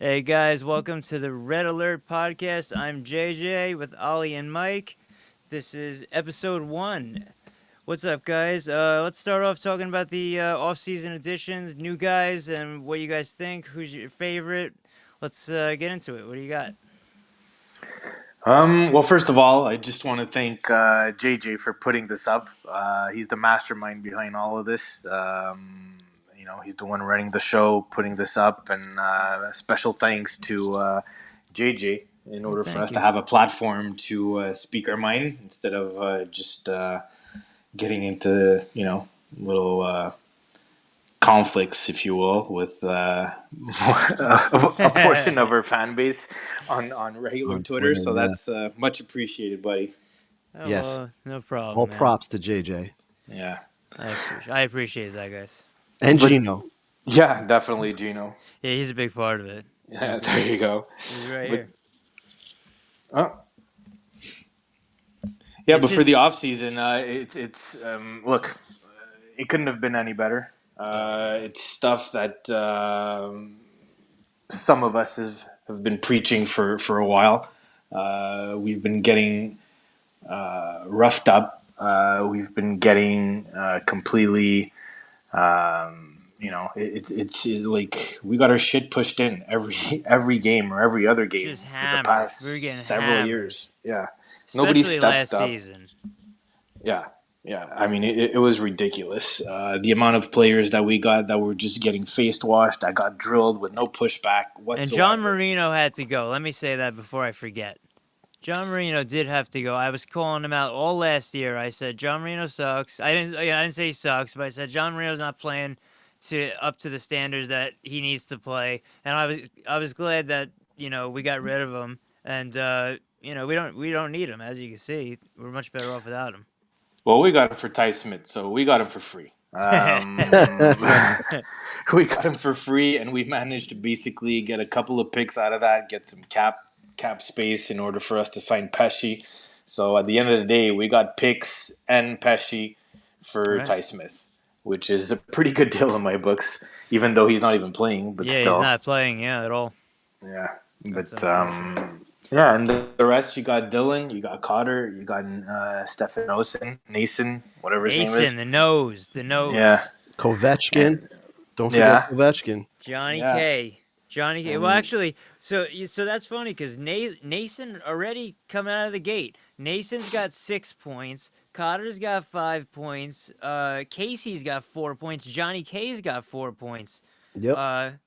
Hey guys, welcome to the Red Alert podcast. I'm JJ with Ollie and Mike. This is episode 1. What's up, guys? Let's start off talking about the off-season additions, new guys, and what you guys think. Who's your favorite? Let's get into it. What do you got? Well, first of all, I just want to thank JJ for putting this up. He's the mastermind behind all of this. He's the one running the show, putting this up, and special thanks to JJ in order for Thank us to you. have a platform to speak our mind instead of just getting into little conflicts, if you will, with a portion of our fan base on regular On Twitter. Twitter, So yeah. that's much appreciated, buddy. Oh, Yes. well, no All problem, man. props to JJ Yeah, I appreciate that, guys. and but Gino. yeah, definitely Gino. Yeah, he's a big part of it. Yeah, there you go. He's right But here. oh, yeah, It's but for the just, off season, it's look, it couldn't have been any better. It's stuff that some of us have been preaching for a while. We've been getting roughed up. We've been getting completely. It's like we got our shit pushed in every game or every other game just for the hammered. past We were getting several hammered, years. Yeah, nobody especially stepped last up. season. Yeah, yeah. I mean, it was ridiculous. The amount of players that we got that were just getting face washed, that got drilled with no pushback And John whatsoever. Marino had to go. Let me say that before I forget. John Marino did have to go. I was calling him out all last year. I said John Marino sucks. I didn't say he sucks, but I said John Marino's not playing up to the standards that he needs to play. And I was glad that we got rid of him. And we don't need him, as you can see. We're much better off without him. Well, we got him for Ty Smith, so we got him for free. We got him for free, and we managed to basically get a couple of picks out of that, get some cap space in order for us to sign Pesci. So at the end of the day, we got picks and Pesci for Right. Ty Smith, which is a pretty good deal in my books, even though he's not even playing. But Yeah, he's still, not playing, at all. yeah. That's But unfortunate. yeah, and the rest you got Dylan, you got Cotter, you got Stefan Nason, whatever his name is. Nason, the nose. Yeah, Kovechkin. Don't forget yeah, Kovechkin. Johnny yeah. K. Johnny K. Well, And actually, so that's funny because Nason already coming out of the gate. Nason's got 6 points. Cotter's got 5 points. Casey's got 4 points. Johnny K's got 4 points. Yep.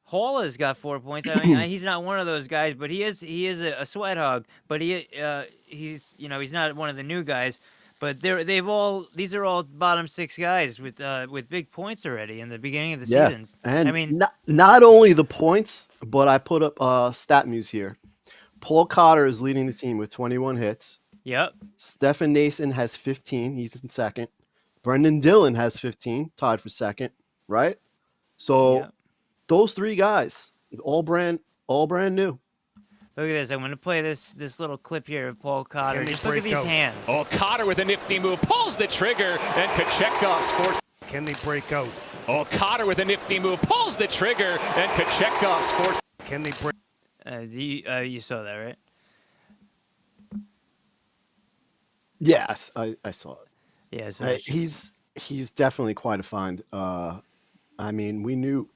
Haula's got 4 points. I mean, he's not one of those guys, but he is a sweat hog. But he's not one of the new guys. But these are all bottom 6 guys with big points already in the beginning of the Yes. seasons. I And mean, not only the points, but I put up stat news here. Paul Cotter is leading the team with 21 hits. yep. Stefan Nason has 15. He's in second. Brendan Dillon has 15, tied for second, right? So Yep. those three guys, all brand new. Look at this. I'm going to play this little clip here of Paul Cotter. Can they Just look at break these out? hands. Oh, Cotter with a nifty move, pulls the trigger, and Kochetkov scores. Can they break out? Oh, Cotter with a nifty move, pulls the trigger, and Kochetkov scores. Can they break? You saw that, right? Yes, I saw it. Yeah. So it's just- He's definitely quite a find. I mean, we knew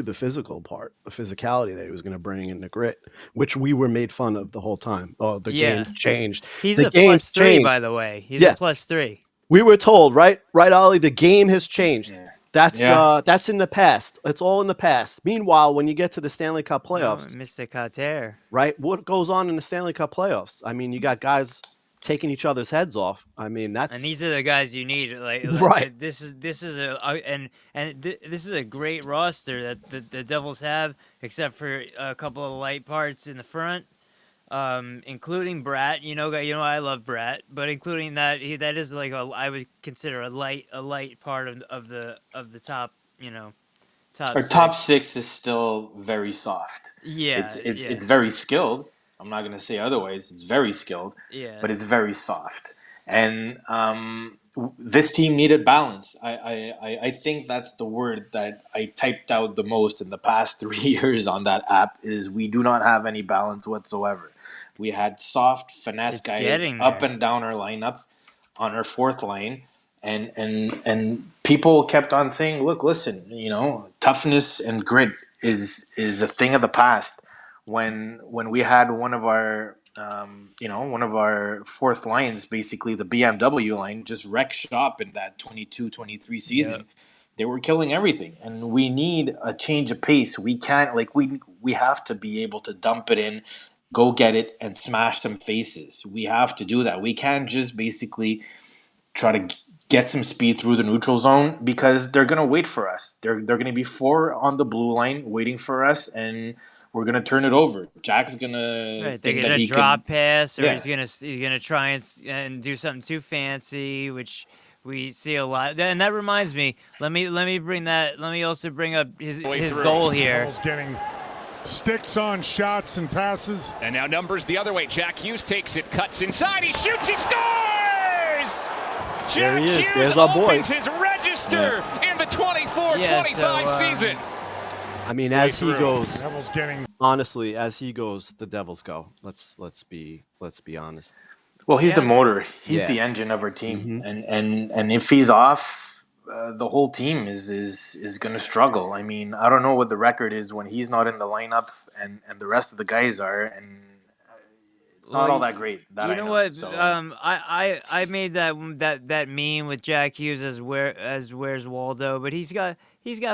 the physical part, the physicality that he was going to bring in the grit, which we were made fun of the whole time. Oh, the Yeah. game changed. he's The a game's +3, changed. by the way. He's Yeah. a +3. We were told, right, Ollie, the game has changed. Yeah. That's in the past. It's all in the past. Meanwhile, when you get to the Stanley Cup playoffs, Mr. Cotter. right? What goes on in the Stanley Cup playoffs? I mean, you got guys taking each other's heads off. I mean, that's And these are the guys you need. Like Right. This is this is a great roster that the Devils have, except for a couple of light parts in the front. Including Bratt. I love Bratt, but including that, that is like I would consider a light part of the top. Top our six. top 6 is still very soft. Yeah, It's very skilled. I'm not gonna say otherwise. It's very skilled, yeah. but it's very soft. And this team needed balance. I think that's the word that I typed out the most in the past 3 years on that app is we do not have any balance whatsoever. We had soft finesse It's guys getting up there. and down our lineup on our fourth line, and people kept on saying, "Look, listen, toughness and grit is a thing of the past." When we had one of our fourth lines, basically the BMW line, just wreck shop in that 22-23 Yep. season. They were killing everything, and we need a change of pace. We can't we have to be able to dump it in, go get it, and smash some faces. We have to do that. We can't just basically try to get some speed through the neutral zone because they're gonna wait for us. They're gonna be four on the blue line waiting for us, and we're gonna turn it over. Jack's gonna Right, they're think that gonna he could, drop pass, or yeah. he's gonna try and do something too fancy, which we see a lot. And that reminds me, let me bring that. Let me also bring up his goal here. Devils getting sticks on shots and passes. And now numbers the other way. Jack Hughes takes it, cuts inside, he shoots, he scores! There Jack he is. Hughes There's our boy. opens his register in the 24-25 season. I mean, as he goes, Devils getting honestly, as he goes, the Devils go. Let's be honest. Well, he's the Yeah. motor. He's Yeah. the engine of our team, Mhm. and if he's off, the whole team is going to struggle. I mean, I don't know what the record is when he's not in the lineup, and the rest of the guys are, and it's not all that great. That You I know know. what? So I made that meme with Jack Hughes as where's Waldo, but he's got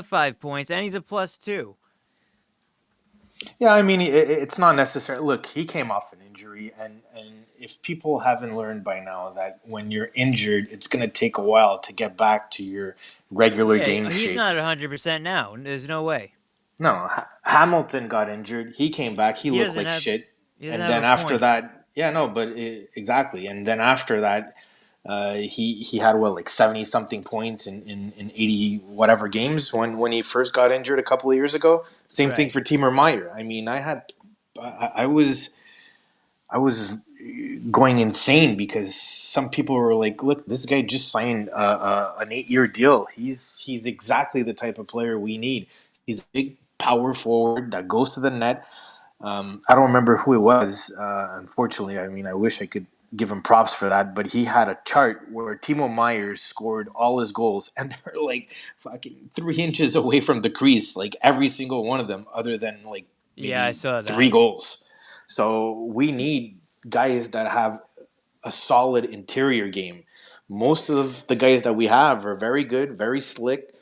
5 points and he's a +2. yeah, I mean, it's not necessary. Look, he came off an injury, and if people haven't learned by now that when you're injured, it's going to take a while to get back to your regular Yeah, game he's shape. not 100% now. There's no way. No, Hamilton got injured. He came back. He He looked doesn't like have shit. he doesn't And have then a after point. that, yeah, no, but exactly. And then after that, he had what, like 70 something points in 80 whatever games when he first got injured a couple of years ago. Same thing Right. for Timur Meyer. I mean, I was going insane because some people were like, "Look, this guy just signed an 8-year deal. He's exactly the type of player we need. He's a big power forward that goes to the net." I don't remember who it was. Unfortunately, I mean, I wish I could give him props for that, but he had a chart where Timo Myers scored all his goals, and they're like fucking 3 inches away from the crease, like every single one of them, other than like Yeah, I maybe saw three that. goals. So we need guys that have a solid interior game. Most of the guys that we have are very good, very slick,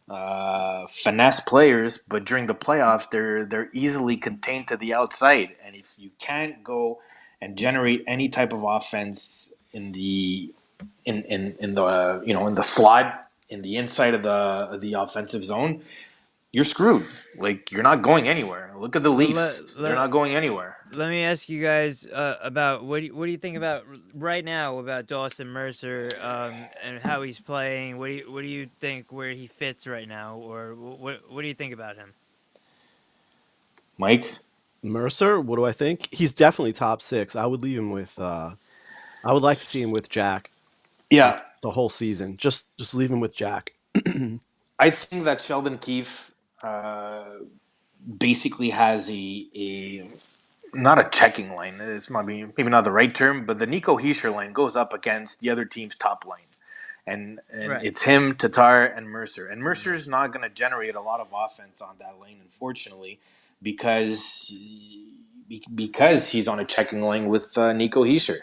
finesse players, but during the playoffs, they're easily contained to the outside. And if you can't go and generate any type of offense in the in the slot in the inside of the offensive zone, you're screwed. Like you're not going anywhere. Look at the Well, Leafs; they're not going anywhere. let me ask you guys about what do you think about right now about Dawson Mercer and how he's playing? What do you think where he fits right now, or what do you think about him? Mike, Mercer, what do I think? He's definitely top 6. I would leave him with. I would like to see him with Jack yeah, the whole season. Just leave him with Jack. I think that Sheldon Keefe basically has a not a checking line. It's maybe not the right term, but the Nico Heischer line goes up against the other team's top line, and Right. it's him, Tatar, and Mercer. And Mercer's not going to generate a lot of offense on that lane, unfortunately, because he's on a checking line with Nico Heischer.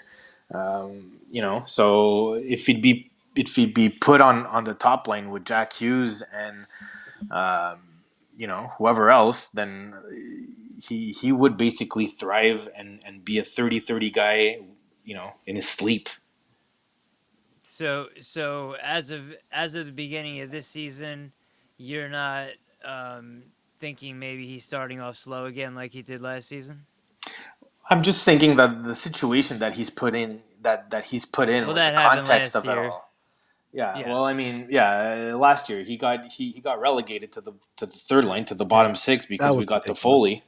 So if he'd be put on the top line with Jack Hughes and whoever else, then he would basically thrive and be a 30-30 guy, in his sleep. So as of the beginning of this season, you're not thinking maybe he's starting off slow again like he did last season. I'm just thinking that the situation that he's put in, Well, like the that happened context last of it year. all. Yeah, Yeah. well, I mean, yeah, last year he got relegated to the third line, to the bottom six, That because we was got the ridiculous. Foley.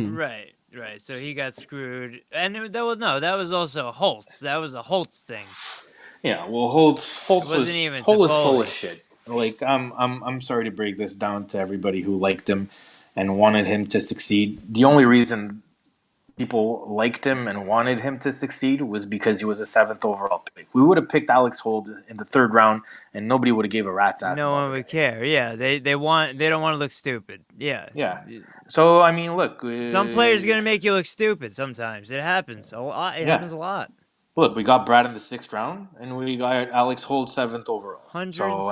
Right. Right. So he got screwed, and that was also Holtz. That was a Holtz thing. Yeah, well, It wasn't even Holt was full of Toffoli. shit. Like I'm sorry to break this down to everybody who liked him and wanted him to succeed. The only reason people liked him and wanted him to succeed was because he was a seventh overall pick. We would have picked Alex Holt in the third round, and nobody would have gave a rat's ass No about one the would guy. care. Yeah, they don't want to look stupid. Yeah. Yeah. So I mean, look, Some players are gonna make you look stupid sometimes. It happens a lot. It yeah, happens a lot. look, we got Brad in the sixth round, and we got Alex Holt seventh overall. So I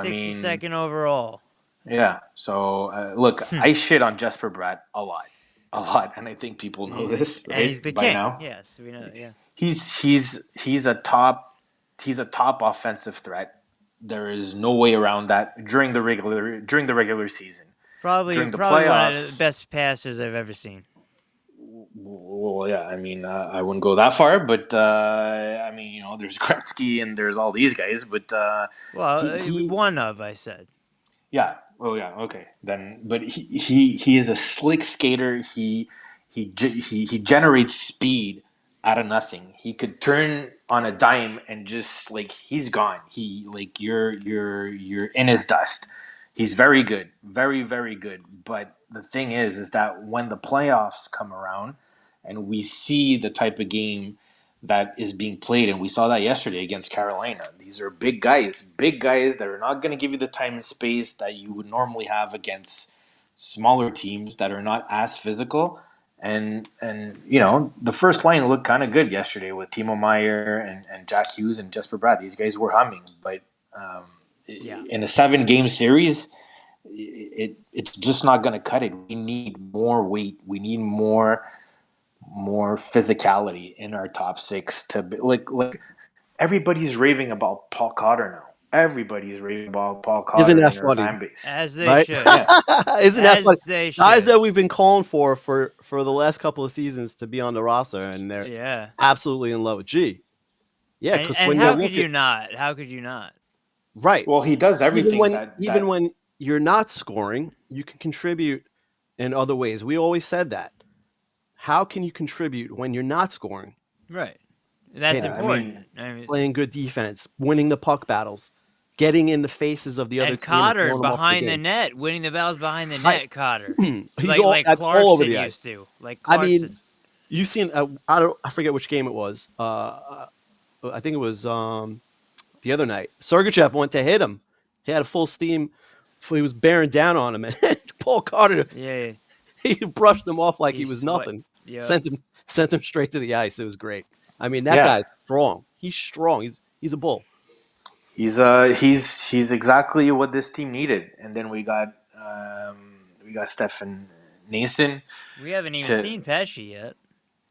mean, 162nd overall. yeah. So look, I shit on Jesper Bratt a lot, and I think people know this And he's the right by king. now. Yes, we know. Yeah. He's a top offensive threat. There is no way around that during the regular season. During the Probably one of the playoffs, best passes I've ever seen. well, yeah. I mean, I wouldn't go that far, but I mean, there's Gretzky and there's all these guys, but Well, he one of I said. yeah. Oh, yeah. Okay. Then, but he is a slick skater. He generates speed out of nothing. He could turn on a dime and just like he's gone. He like you're in his dust. He's very good, very very good. But the thing is that when the playoffs come around, and we see the type of game that is being played, and we saw that yesterday against Carolina. These are big guys that are not going to give you the time and space that you would normally have against smaller teams that are not as physical. And the first line looked kind of good yesterday with Timo Meyer and Jack Hughes and Jesper Bratt. These guys were humming, but Yeah. in a 7-game series, it's just not going to cut it. We need more weight. We need more physicality in our top six to be, like everybody's raving about Paul Cotter now. Everybody is raving about Paul Isn't Cotter that in our funny? fan base. As they Right? should. Isn't that funny? As they Guys should. that we've been calling for the last couple of seasons to be on the roster, and they're Yeah. absolutely in love with G. Yeah, And because and when you how could look you at not? How could you not? right, Well, he does even everything when that even when you're not scoring, you can contribute in other ways. We always said that. How can you contribute when you're not scoring? Right. That's Hitting, I important. mean, I mean, playing good defense, winning the puck battles, getting in the faces of the other and team and Cotter throwing them off the behind the game. net, winning the battles behind the Right. net. Cotter, He's like all over Clarkson the used ice. to. Like I mean, Clarkson. you've seen I forget which game it was. I think it was the other night. Sergachev went to hit him. He had a full steam. He was bearing down on him, and Paul Carter Yeah. he brushed him off like he He's was sweat. nothing. Yeah. Sent him straight to the ice. It was great. I mean, that yeah, guy's strong. He's strong. He's a bull. he's exactly what this team needed. And then we got Stefan Nason. We haven't even To seen Pesci yet.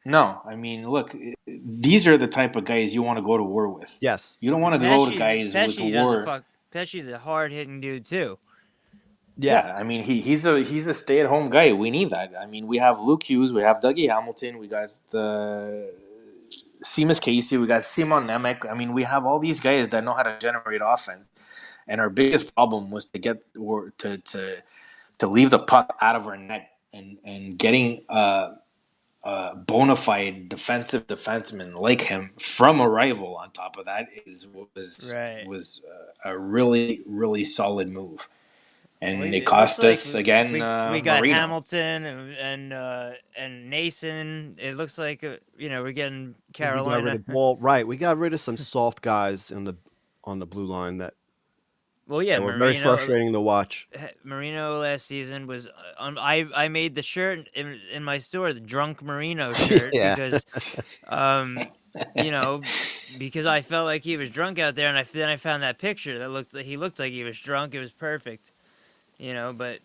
No, I mean, look, these are the type of guys you want to go to war with. Yes. You don't want to go to guys with Pesci doesn't war. fuck. Pesci's a hard hitting dude too. Yeah, I mean he's a stay at home guy. We need that. I mean we have Luke Hughes, we have Dougie Hamilton, we got the Seamus Casey, we got Simon Nemec. I mean we have all these guys that know how to generate offense. And our biggest problem was to get or to leave the puck out of our net and getting a bona fide defensive defenseman like him from a rival. On top of that Right. was a really really solid move. And Well, it it looks cost like us again. we got Marino. Hamilton and Nason. It looks like we're getting We got rid Carolina. of Ball. Right. We got rid of some soft guys on the blue line that Well, yeah, were very frustrating to watch. Marino last season was. I made the shirt in my store, the drunk Marino shirt, Yeah. because, because I felt like he was drunk out there, and then I found that picture that he looked like he was drunk. It was perfect, But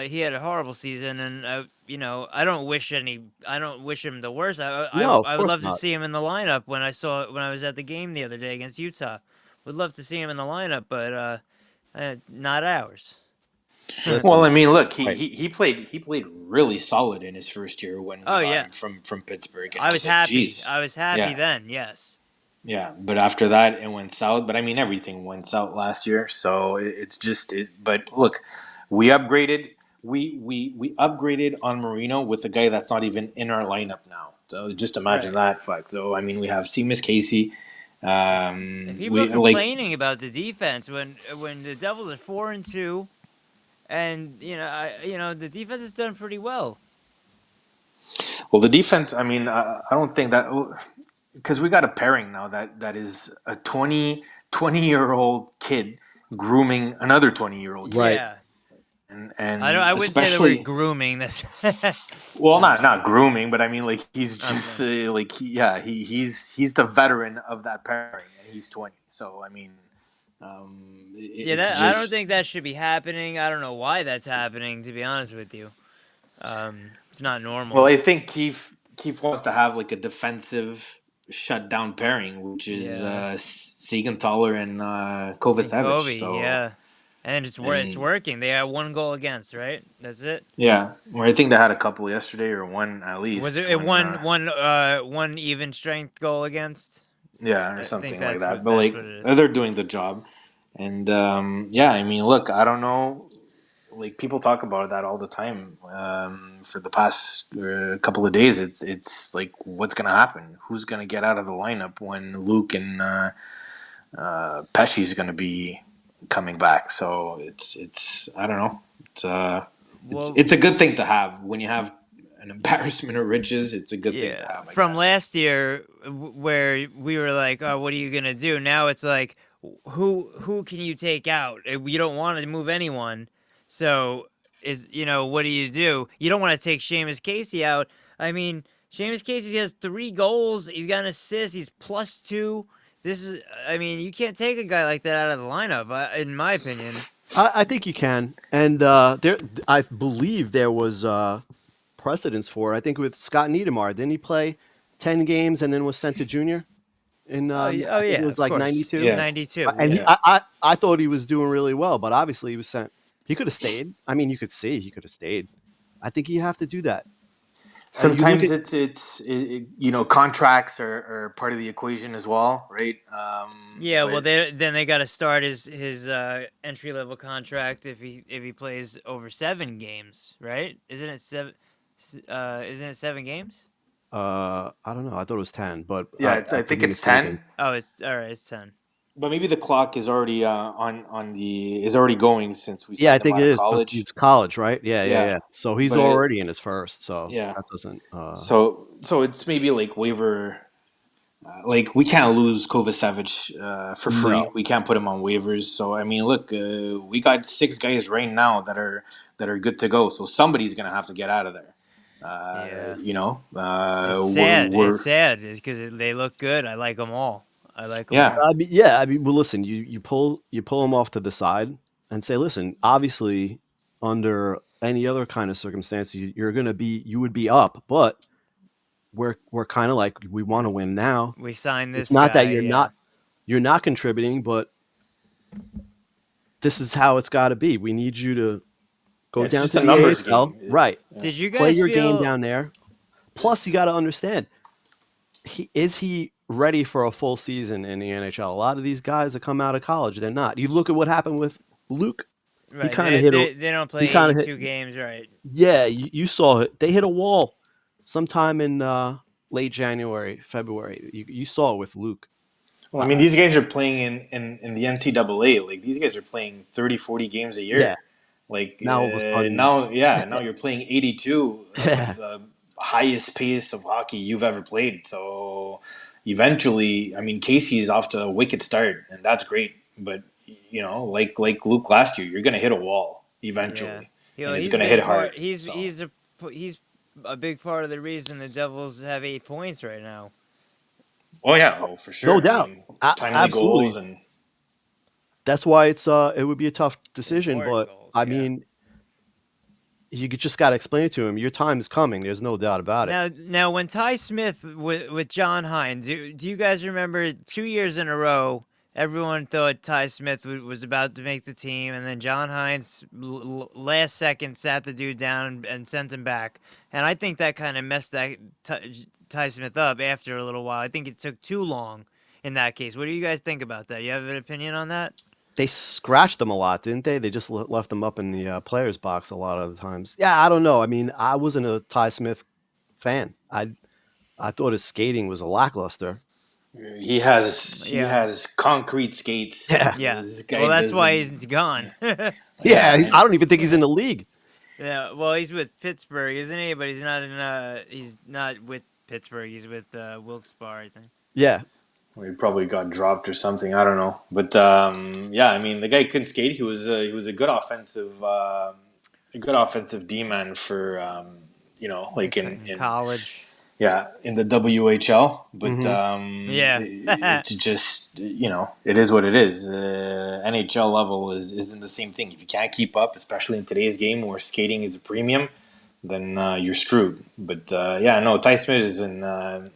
he had a horrible season, and I don't wish him the worst. No, of I would course love to not. see him in the lineup when I was at the game the other day against Utah. Would love to see him in the lineup, but not ours. Listen, Well, I mean, look, right. he played really solid in his first year when we got him from Pittsburgh. And I was like, happy. "Geez." I was happy Yeah. then. Yes. Yeah, but after that it went south. But I mean, everything went south last year, so it's just it. But look, we upgraded. We upgraded on Marino with a guy that's not even in our lineup now. So just imagine Right. that. Fuck. So I mean, we have Seamus Casey, And people are We like complaining about the defense when the Devils are 4-2, and the defense has done pretty well. well the defense. I mean, I don't think that because we got a pairing now that is a 20-year-old kid grooming another 20-year-old kid, Right. Yeah, and I wouldn't say the word especially grooming. This. well, I'm not just kidding. grooming, but I mean like he's I'm just playing. like he's the veteran of that pairing, and he's 20. So I mean, Yeah, it's I don't just think that should be happening. I don't know why that's happening. To be honest with you, it's not well, normal. I think Keith wants to have like a defensive shutdown pairing, which is Yeah, Siegenthaler and and Kovacevic. Kobe, So yeah, and it's and working. They had one goal against, right? That's it. yeah, or I think they had a couple yesterday, or one at Was least it when one even strength goal against? yeah, or I think something like that. But that's like what it is. they're doing the job, and yeah, I mean, look, I don't know. Like people talk about that all the time. For the past couple of days, it's like what's gonna happen? Who's gonna get out of the lineup when Luke and Pesci's gonna be coming back? So it's I don't know. Well, It's a good thing to have when you have an embarrassment of riches. It's a good thing to yeah, have, I from guess. last year where we were like, "Oh, what are you gonna do?" Now it's like, who can you take out? You don't want to move anyone, so what do? You don't want to take Seamus Casey out. I mean, Seamus Casey has 3 goals. He's got an assist. He's +2. I mean, you can't take a guy like that out of the lineup, in my opinion. I think you can, and I believe there was precedence for it. I think with Scott Niedermayer, didn't he play 10 games and then was sent to junior? Oh I think it yeah, was of like course, '92, Yeah, 92. and Yeah. yeah. I thought he was doing really well, but obviously he was sent. He could have stayed. I mean, you could see he could have stayed. I think you have to do that. You look Sometimes at contracts are part of the equation as well, right? Yeah, well, But they got to start his entry level contract if he plays over 7 games, right? Isn't it 7 games? I don't know. I thought it was 10, but yeah, I I could think be it's mistaken. 10. Oh, it's all right. It's 10. But maybe the clock is already on the is already going since we Yeah, I signed him think out it of is because college. it's college, right? Yeah, yeah, Yeah, yeah. So he's but already in his first. So yeah, that doesn't. so it's maybe like waiver. Like we can't lose Kovacevic for free. No. We can't put him on waivers. So I mean, look, we got 6 guys right now that are good to go. So somebody's gonna have to get out of there. Yeah, it's We're, sad. It's we're sad because they look good. I like them all. I like them yeah. all. I mean, yeah. I mean, well, listen. You pull him off to the side and say, listen. Obviously, under any other kind of circumstance, you would be up, but we're kind of like we want to win now. We signed It's this not that guy. Yeah, you're not contributing, but this is how it's got to be. We need you to Yeah, go it's down just to a the numbers AHL, game. right? Yeah. did you Play guys your game feel? down there. Plus, you got to understand, is he ready for a full season in the NHL? A lot of these guys that come out of college, they're not. You look at what happened with Luke. He Right, kind of hit a. they don't He play kind of hit. 82 games, right? Yeah, you saw it. They hit a wall sometime in late January, February. You saw it with Luke. Well, I mean, these guys are playing in the NCAA. Like these guys are playing 30, 40 games a Yeah. year. Like Now all of a sudden, now, yeah, now you're playing 82, like the highest pace of hockey you've ever played. So eventually, I mean, Casey is off to a wicked start, and that's great. But like Luke last year, you're gonna hit a wall Yeah, eventually, and it's he's a gonna hit big hard. part. So He's a big part of the reason the Devils have 8 points right now. oh yeah, oh for no sure. I doubt, mean, timely absolutely. goals and That's why it would be a tough decision. Important But goals, I yeah. mean, just got to explain it to him. Your time is coming. There's no doubt about it. Now, when Ty Smith with John Hines, do you guys remember 2 years in a row? Everyone thought Ty Smith was about to make the team, and then John Hines last second sat the dude down and sent him back. And I think that kind of messed that Ty Smith up after a little while. I think it took too long in that case. What do you guys think about that? You have an opinion on that? They scratched them a lot, didn't they? They just left them up in the players' box a lot of the times. Yeah, I don't know. I mean, I wasn't a Ty Smith fan. I thought his skating was a lackluster. He Yeah. has concrete skates. Yeah. Yeah. This guy Well, that's why doesn't. he's gone. Yeah, Yeah, I don't even think he's in the league. Yeah. Well, he's with Pittsburgh, isn't he? But he's not in. He's not with Pittsburgh. He's with Wilkes-Barre, I think. Yeah, well, he probably got dropped or something. I don't know, but yeah, I mean, the guy couldn't skate. He was a good offensive D man for like In college. in the WHL. But Yeah. it's just it is what it is. NHL level isn't the same thing. If you can't keep up, especially in today's game where skating is a premium, then you're screwed. But yeah, no, Ty Smith is in.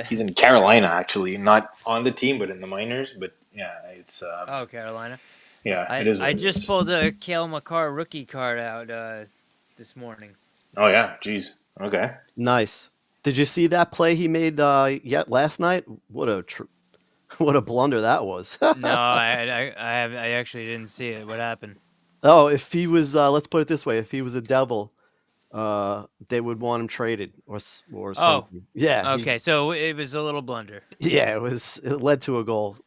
He's in Carolina, actually, not on the team, but in the minors. But yeah, it's Oh, Carolina. yeah, it is what I it just is. pulled a Kale McCarr rookie card out this morning. Oh yeah, jeez. Okay. nice. Did you see that play he made yet last night? What a what a blunder that was. No, I actually didn't see it. What happened? Oh, if he was, let's put it this way: if he was a devil, they would want him traded or Oh, something. Yeah, okay. So it was a little blunder. yeah, it led to a goal.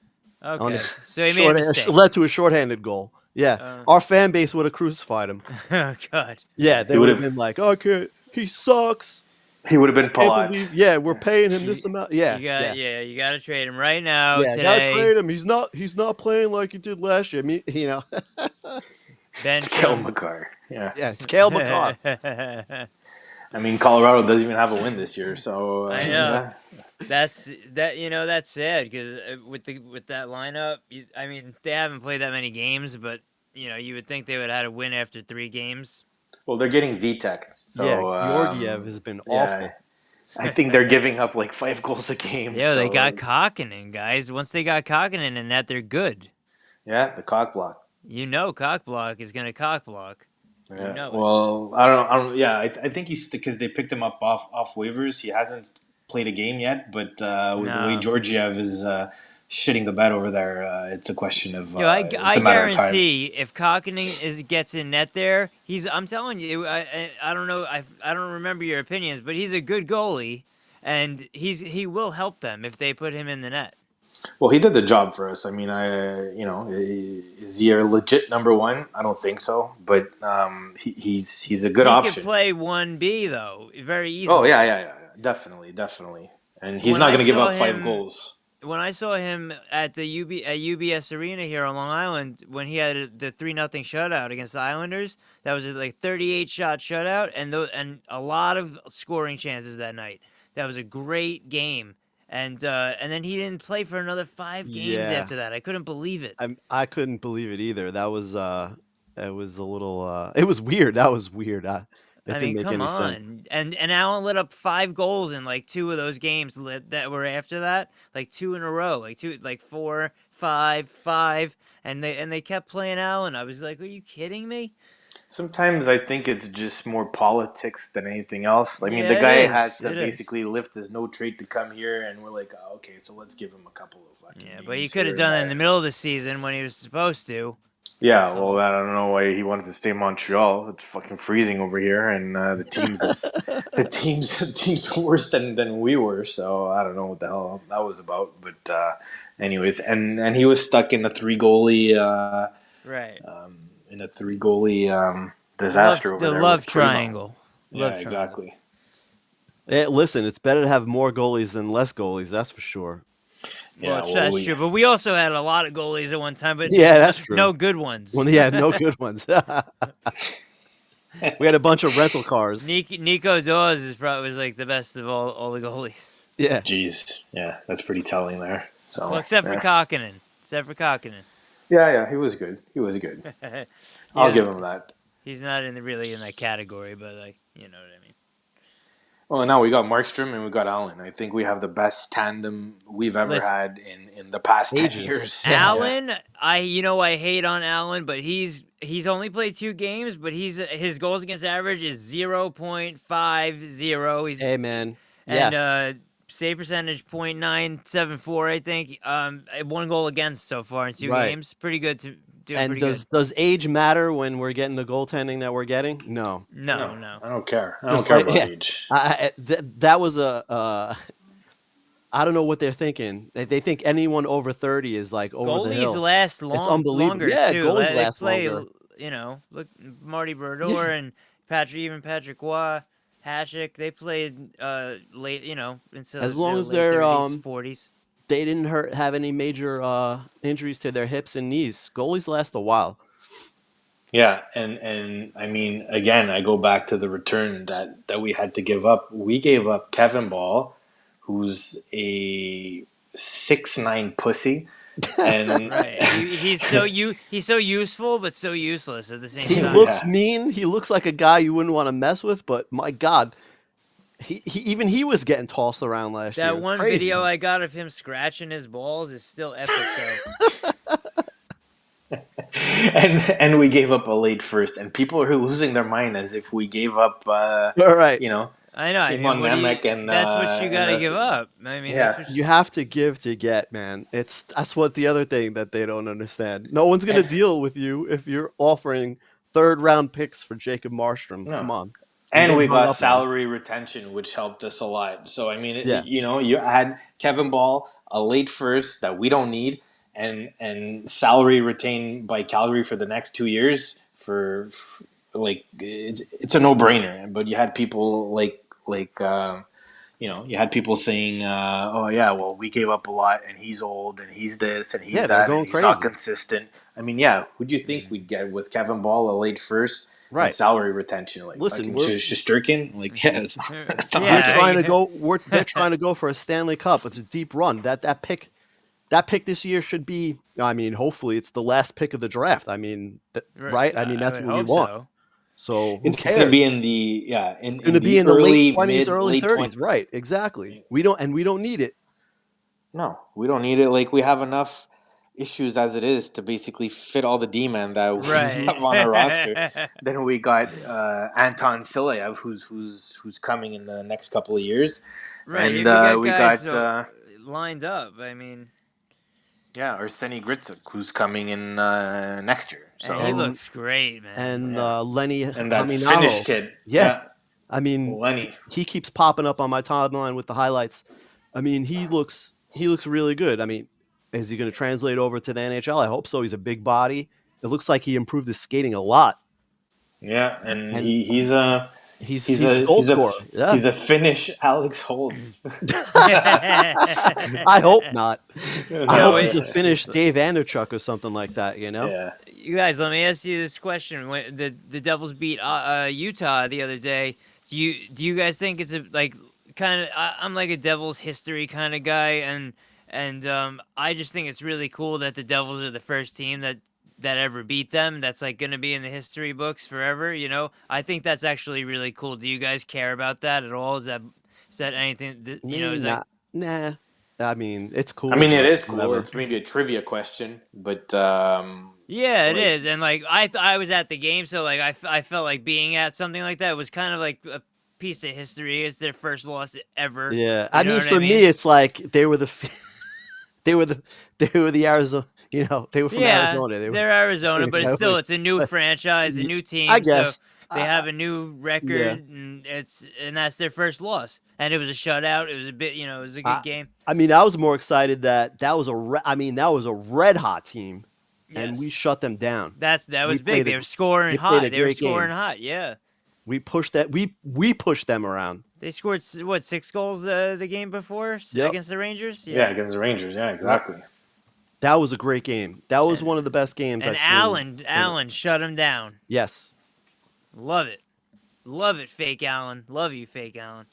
Okay. So he made a mistake. Led to a shorthanded goal. Yeah, our fan base would have crucified him. Oh God. Yeah, they He would have would've- been like, "Okay, he sucks. He would have been Can't Palat. believe, yeah, we're paying him this amount." Yeah, You got to trade him right now yeah. Gotta today. trade him. He's not playing like he did last year. I mean, Bench It's Kel him. McCarr. Yeah. yeah, it's Cale McCarr. I mean, Colorado doesn't even have a win this year, so I know. That's sad because with that lineup, I mean, they haven't played that many games, but you would think they would have had a win after 3 games. Well, they're getting VTEC'd, so Yeah, Georgiev has been awful. I think they're giving up like 5 goals a game. Yeah, they so, got Kokkinen, guys. Once they got Kokkinen in that, they're good. yeah, the cock block. Cockblock is gonna cockblock. Yeah. know it. Well, I don't. Yeah, I think he's because they picked him up off waivers. He hasn't played a game yet, but with the way No. Georgiev is shitting the bed over there, it's a question of I it's a matter of time. guarantee if Kokkinen gets in net there, I'm telling you, I don't know, I don't remember your opinions, but he's a good goalie, and he will help them if they put him in the net. Well, he did the job for us. I mean, is he a legit number one? I don't think so, but he's a good He option. could play 1B though, very easily. Oh yeah, definitely, and he's When not I going to give saw up 5 him- goals. When I saw him at the UBS Arena here on Long Island, when he had the 3-0 shutout against the Islanders, that was a 38 shot shutout, and a lot of scoring chances that night. That was a great game, and then he didn't play for another 5 games Yeah. after that. I couldn't believe it. I couldn't believe it either. That was it was a little it was weird. That was weird. It I didn't mean, make come any on. sense. And Allen lit up 5 goals in 2 of those games that were after that, 2 in a row, 4, 5, 5, and they kept playing Allen. I was like, are you kidding me? Sometimes I think it's just more politics than anything else. I mean, Yeah, the it guy is. had to It is. basically lift his no trade to come here, and we're like, oh, okay, so let's give him a couple of fucking Yeah, games but he could have here done it and in the there. middle of the season when he was supposed to. Yeah, So- well, I don't know why he wanted to stay in Montreal. It's fucking freezing over here, and the team's worse than we were. So I don't know what the hell that was about. But anyways, and he was stuck in a 3 goalie Right. disaster over the there. love with Primo. triangle. Yeah, Love triangle. exactly. Listen, it's better to have more goalies than less goalies. That's for sure. Yeah, Well, that's true. But we also had a lot of goalies at one time, but Yeah, that's true. no good ones. Well, yeah, no good ones. We had a bunch of rental cars. Nico Dawes was the best of all the goalies. Yeah. Jeez, yeah, that's pretty telling there. So, Well, except for yeah. Kokkinen. Yeah, he was good. I'll give him that. He's not really in that category, but you know what I mean. Well, now we got Markstrom and we got Allen. I think we have the best tandem we've ever Listen. had in the past 10 Ages. years. Allen, I hate on Allen, but he's only played 2 games, but his goals against average is 0.50. He's Hey, man. and Yes. save percentage .974, I think. 1 goal against so far in 2 Right. games. Pretty good to do. And Pretty does age matter when we're getting the goaltending that we're getting? No. good. No. I don't care. I don't Just care like- about yeah. age. That was a I don't know what they're thinking. They think anyone over 30 is like over the Goalies hill. last It's unbelievable. longer Yeah, too. goalies They last play, longer. look, Marty Yeah. Brodeur and Patrick Waugh, Hasek. They played late, into As their long as late they're 30s, 40s. they didn't have any major injuries to their hips and knees. Goalies last a while. Yeah, and I mean, again, I go back to the return that we had to give up. We gave up Kevin Ball, who's a 6'9" pussy, and Right. He's so useful but so useless at the same He time. looks yeah, mean. He looks like a guy you wouldn't want to mess with, but my God, he was getting tossed around last year. That It's one crazy. video I got of him scratching his balls is still epic though. and we gave up a late first, and people are losing their mind as if we gave up, All right. you know, I know. I mean, Simon Nemec that's what you got to give and up. I mean, that's yeah, what You have to give to get, man. That's what the other thing that they don't understand. No one's gonna and deal with you if you're offering third round picks for Jacob Markstrom. no. Come on. You're And getting we hung got up on. salary retention, which helped us a lot. So I mean, Yeah. you had Kevin Ball, a late first that we don't need, and salary retained by Calgary for the next 2 years for like it's a no brainer. But you had people you had people saying, "Oh yeah, well we gave up a lot, and he's old, and he's this, and Yeah, he's they're that, and going he's not crazy. consistent." I mean, yeah, who'd you think we'd get with Kevin Ball, a late first, and Right. salary retention like Listen, fucking Shesterkin? Like, yeah, it's not we're hard. trying to yeah. go. They're trying to go for a Stanley Cup. It's a deep run. That pick this year should be. I mean, hopefully, it's the last pick of the draft. I mean, right? I mean, I that's would what we hope want. so. So who It's going to cares? be in the It's going to in be the in the late early 20s, mid early late 30s. 20s. Right? Exactly. We don't need it. No, we don't need it. Like we have enough issues as it is to basically fit all the D-men that we Mhm. have on our roster. Right. Then we got Anton Silayev, who's coming in the next couple of years, Right. and You got we guys got lined up. I mean, Arseny Gritsuk, who's coming in next year. and he So And looks great, man. and yeah, Lenny and that Finnish Haminaho. kid, Yeah, yeah, I mean, Lenny. he keeps popping up on my timeline with the highlights. I mean, he looks really good. I mean, is he going to translate over to the NHL? I hope so. He's a big body. It looks like he improved his skating a lot, Yeah, and and he's a he's a goal scorer. Yeah, he's a Finnish Alex Holtz. I hope not. I Yo, hope No, he's a Finnish Dave Anderchuk or something like that. yeah. you guys, let me ask you this question: when the Devils beat Utah the other day, do you guys think it's a like kind of? I'm like a Devils history kind of guy, and I just think it's really cool that the Devils are the first team that ever beat them. That's like going to be in the history books forever. I think that's actually really cool. Do you guys care about that at all? Is that anything? Me, Is that nah. I mean, it's I cool, mean, it but is cool. whatever. It's maybe a trivia question, but Yeah, it like, is, and like I was at the game, so like I felt like being at something like that was kind of like a piece of history. It's their first loss ever. Yeah, You I know mean, what I for me, mean? it's like they were the Arizona. They were from Yeah, Arizona. They were. they're Arizona, but Exactly. it's a new franchise, a new I team, so guess. they have a new Yeah. record, and that's their first loss. And it was a shutout. It was a bit, it was a good game. I mean, I was more excited that was that was a red hot team, and we Yes, shut them down. that We was big. played They a were scoring they played a hot. They were great scoring game. hot. Yeah, We pushed that. We pushed them around. they scored what 6 goals the game before Yep. against the Rangers. yeah, against the Rangers. Yeah, exactly. That was a great game. That was And- one of the best games And I've seen. Allen shut him down. Yes. Love it. Love it, fake Allen. Love you, fake Allen.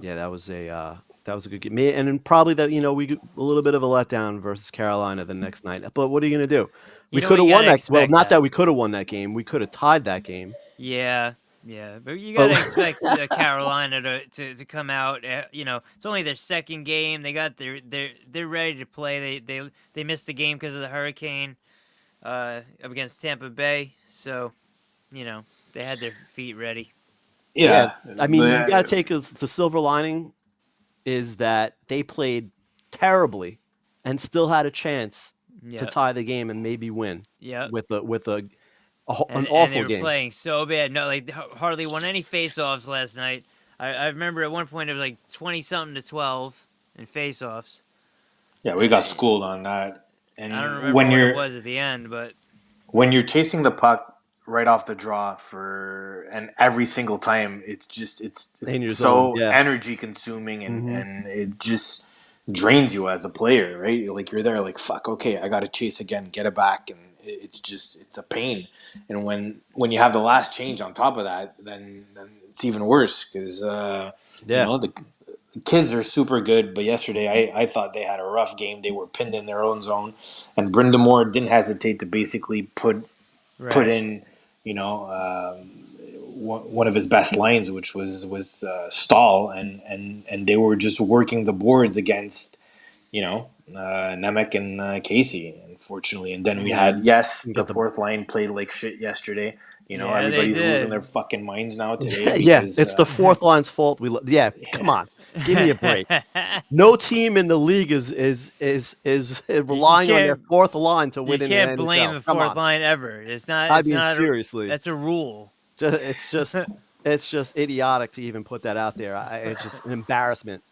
Yeah, that was a good game. And then probably that we got a little bit of a letdown versus Carolina the next night. But what are you gonna do? We You could have won gotta that. Well, expect not that we could have won that game. We could have tied that game. Yeah, but you But- gotta expect Carolina to come out. It's only their second game. They're ready to play. They missed the game because of the hurricane against Tampa Bay. So, they had their feet ready. Yeah, I mean, you but- got to take the silver lining is that they played terribly and still had a chance to Yep. tie the game and maybe win Yep. with an And they awful were game. playing so bad. No, like hardly won any faceoffs last night. I remember at one point it was like 20 something to 12 in face-offs. Yeah, we got schooled on that. I don't And remember what it was at the end, but when you're chasing the puck right off the draw and every single time it's In your zone, so yeah. energy consuming Mhm. and it just drains you as a player, right? Like you're there like fuck, okay, I got to chase again, get it back, and it's a pain. And when you have the last change on top of that, then it's even worse because Yeah. the kids are super good, but yesterday I thought they had a rough game. They were pinned in their own zone, and Brindamore didn't hesitate to basically put right. in, one of his best lines, which was stall, and they were just working the boards against, Nemec and Casey, unfortunately. And then we Yeah. had You the get the fourth line played like shit yesterday. Yeah, they Everybody's losing their did. fucking minds now today yeah, because it's the fourth line's fault. Yeah, come yeah. on. Give me a break. No team in the league is You relying on their can't fourth line to you win in the can't blame NHL. the Come fourth on. line ever. It's not. I It's mean, not. seriously. That's a rule. It's just idiotic to even put that out there. It's just an embarrassment.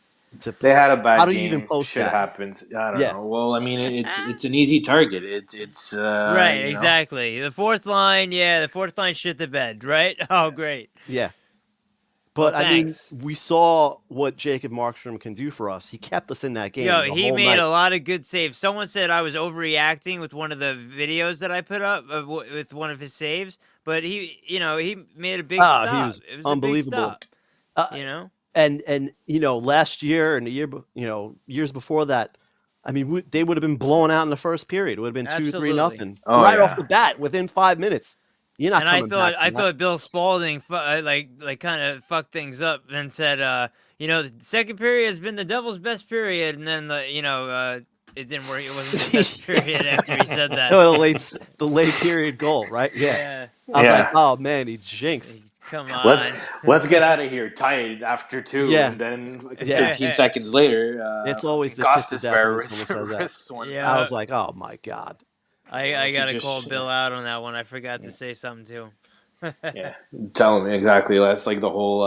They had a How bad do you even game. post Shit that? happens. I don't Yeah, know. Well, I mean, it's an easy target. It's Right. Exactly. The fourth line. Yeah, the fourth line shit the bed. Right. Oh, great. yeah. Well, But I mean, thanks. we saw what Jacob Markstrom can do for us. He kept us in that game Yo, the he whole made night. a lot of good saves. Someone said I was overreacting with one of the videos that I put up with one of his saves, but he made a big Ah, he stop. was It was a big unbelievable. stop. Uh, You know. and last year and the year, years before that, I mean, they would have been blown out in the first period. It would have been 2-3 Absolutely. nothing Oh right off the yeah. bat within 5 minutes. You're not And I coming thought back I from that. thought Bill Spalding like kind of fucked things up and said, the second period has been the Devils' best period, and then it didn't work. It wasn't the best period after he said that. Oh, the late period goal, right? Yeah. Yeah, I was like, Yeah. oh man, he jinxed. come Let's on. let's get out of here tied after two, Yeah, and then fucking yeah. 15 seconds later, It's always fucking the kiss of Costas death Bear when someone says that. wrists one I Yeah, was past. like, oh my god. I He gotta call just Bill out on that one. I forgot to say something too. yeah. Tell him exactly. That's like the whole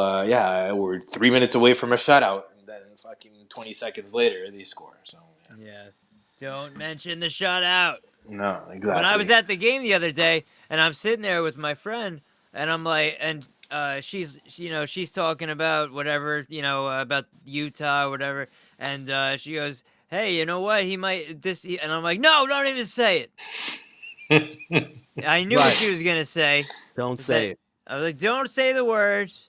we're 3 minutes away from a shutout, and then fucking 20 seconds later they score. So Yeah, don't mention the shutout. no, When I was exactly. at the game the other day, and I'm sitting there with my friend, and I'm like, and she's talking about whatever, about Utah or whatever, and she goes, "Hey, you know what? He might this," and I'm like, "No, don't even say it." I knew what Right. she was gonna say. Don't Is that say it. I was like, "Don't say the words.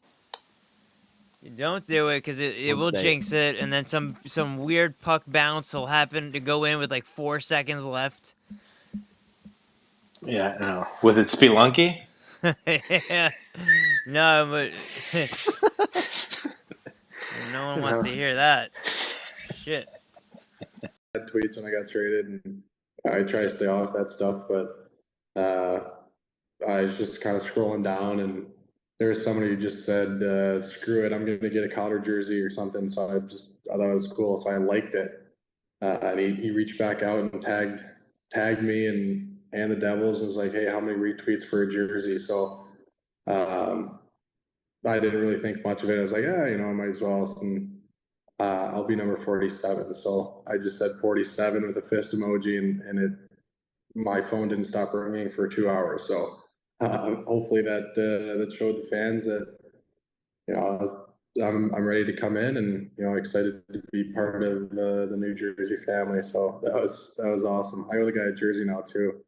Don't do it, because it Don't will say it. jinx it." And then some weird puck bounce will happen to go in with like 4 seconds left. Yeah, no. Was it Spelunky? Yeah. No, but no one wants to hear that. Shit. Tweets when I got traded, and I try to stay off that stuff. But I was just kind of scrolling down, and there was somebody who just said, "Screw it, I'm going to get a Cotter jersey or something." So I thought it was cool, so I liked it. And he reached back out and tagged me and the Devils and was like, "Hey, how many retweets for a jersey?" So I didn't really think much of it. I was like, I might as well. And I'll be number 47. So I just said 47 with a fist emoji, and my phone didn't stop ringing for 2 hours. So hopefully that showed the fans that I'm ready to come in, and excited to be part of the New Jersey family. So that was awesome. I owe the guy a jersey now too.